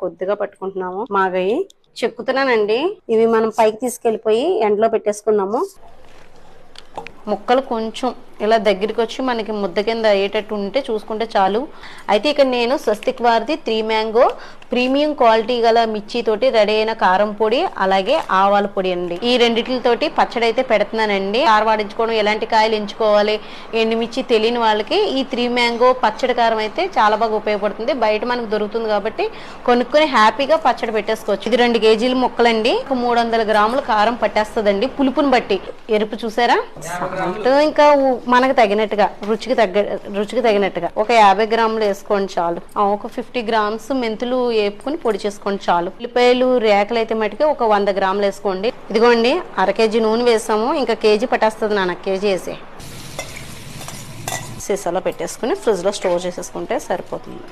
కొద్దిగా పట్టుకుంటున్నాము. మాగయి చెక్కుతున్నానండి. ఇవి మనం పైకి తీసుకెళ్లిపోయి ఎండలో పెట్టేసుకుందాము. ముక్కలు కొంచెం ఇలా దగ్గరికి వచ్చి మనకి ముద్ద కింద అయ్యేటట్టు ఉంటే చూసుకుంటే చాలు. అయితే ఇక్కడ నేను స్వస్తిక్ వారిది 3 మ్యాంగో ప్రీమియం క్వాలిటీ గల మిర్చి తోటి రెడీ అయిన కారం పొడి అలాగే ఆవాల పొడి అండి. ఈ రెండిటితోటి పచ్చడి అయితే పెడుతున్నానండి. కారవాడించుకోవడం, ఎలాంటి కాయలు ఎంచుకోవాలి, ఎండుమిర్చి తెలియని వాళ్ళకి ఈ 3 మ్యాంగో పచ్చడి కారం అయితే చాలా బాగా ఉపయోగపడుతుంది. బయట మనకు దొరుకుతుంది కాబట్టి కొనుక్కొని హ్యాపీగా పచ్చడి పెట్టేసుకోవచ్చు. ఇది 2 కేజీల ముక్కలండి. 300 గ్రాముల కారం పట్టేస్తుందండి పులుపుని బట్టి. ఎరుపు చూసారా, ఇంకా మనకు తగినట్టుగా రుచికి తగినట్టుగా ఒక 50 గ్రాములు వేసుకోండి చాలు. ఒక 50 గ్రామ్స్ మెంతులు వేపుకుని పొడి చేసుకోండి చాలు. ఉల్లిపాయలు రేకలు అయితే మటుకి ఒక 100 గ్రాములు వేసుకోండి. ఇదిగోండి 1/2 కేజీ నూనె వేసాము. ఇంకా కేజీ పట్టేస్తుంది నాన్న. కేజీ వేసి సీసాలో పెట్టేసుకుని ఫ్రిడ్జ్ లో స్టోర్ చేసేసుకుంటే సరిపోతుంది.